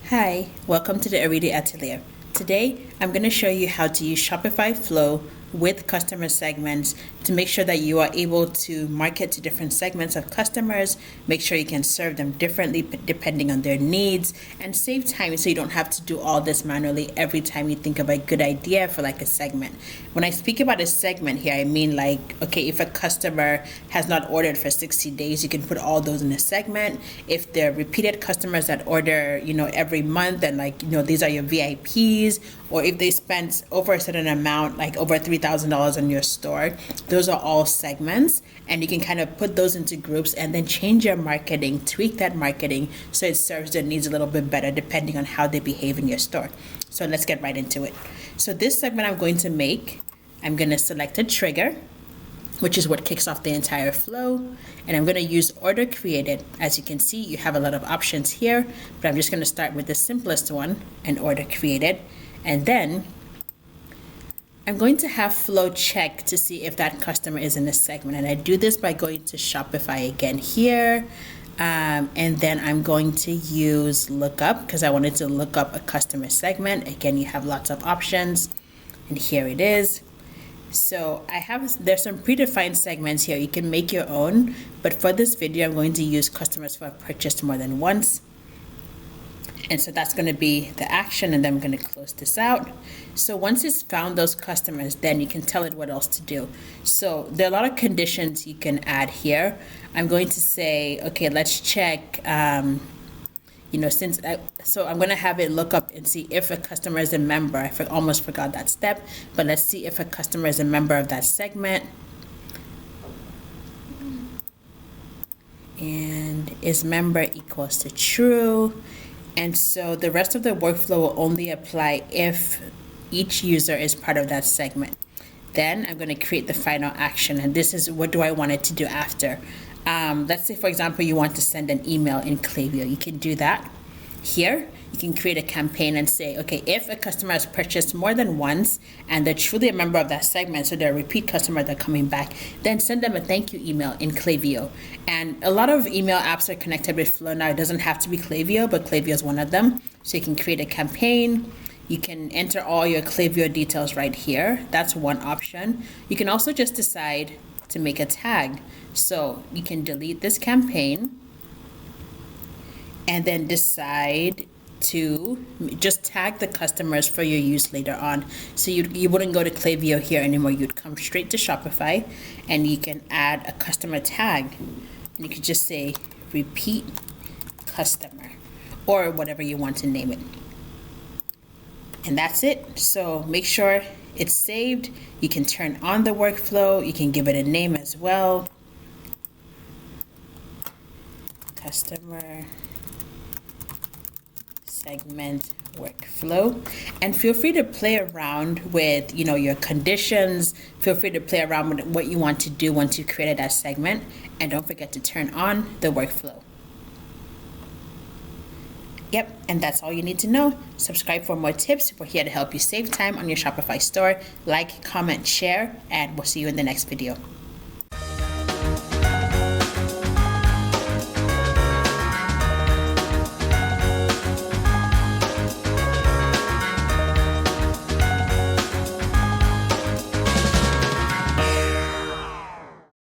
Hi, welcome to the Everyday Atelier. Today, I'm going to show you how to use Shopify Flow with customer segments to make sure that you are able to market to different segments of customers, make sure you can serve them differently depending on their needs, and save time so you don't have to do all this manually every time you think of a good idea for like a segment. When I speak about a segment here, I mean like, okay, if a customer has not ordered for 60 days, you can put all those in a segment. If they're repeated customers that order, every month, and these are your VIPs, or if they spent over a certain amount, like over $3,000 on your store, those are all segments, and you can kind of put those into groups and then change your marketing, tweak that marketing so it serves their needs a little bit better depending on how they behave in your store. So let's get right into it. So this segment I'm going to select a trigger, which is what kicks off the entire flow. And I'm going to use order created. As you can see, you have a lot of options here, but I'm just going to start with the simplest one, and order created. And then I'm going to have Flow check to see if that customer is in the segment. And I do this by going to Shopify again here. And then I'm going to use lookup because I wanted to look up a customer segment. Again, you have lots of options, and here it is. So there's some predefined segments here. You can make your own, but for this video, I'm going to use customers who have purchased more than once. And so that's going to be the action, and then I'm going to close this out. So once it's found those customers, then you can tell it what else to do. So there are a lot of conditions you can add here. I'm going to say, okay, let's check, so I'm going to have it look up and see if a customer is a member. I almost forgot that step, but let's see if a customer is a member of that segment. And is member equals to true. And so the rest of the workflow will only apply if each user is part of that segment. Then I'm going to create the final action, and this is what do I want it to do after. Let's say, for example, you want to send an email in Klaviyo. You can do that here. You can create a campaign and say, okay, if a customer has purchased more than once and they're truly a member of that segment, so they're a repeat customer, they're coming back, then send them a thank you email in Klaviyo. And a lot of email apps are connected with Flow now. It doesn't have to be Klaviyo, but Klaviyo is one of them. So you can create a campaign. You can enter all your Klaviyo details right here. That's one option. You can also just decide to make a tag. So you can delete this campaign and then decide to just tag the customers for your use later on. So you wouldn't go to Klaviyo here anymore. You'd come straight to Shopify, and you can add a customer tag. And you could just say repeat customer or whatever you want to name it. And that's it. So make sure it's saved. You can turn on the workflow. You can give it a name as well. Customer segment workflow. And feel free to play around with your conditions. Feel free to play around with what you want to do once you've created that segment, and don't forget to turn on the workflow. Yep, and that's all you need to know. Subscribe for more tips. We're here to help you save time on your Shopify store. Like, comment, share, and we'll see you in the next video.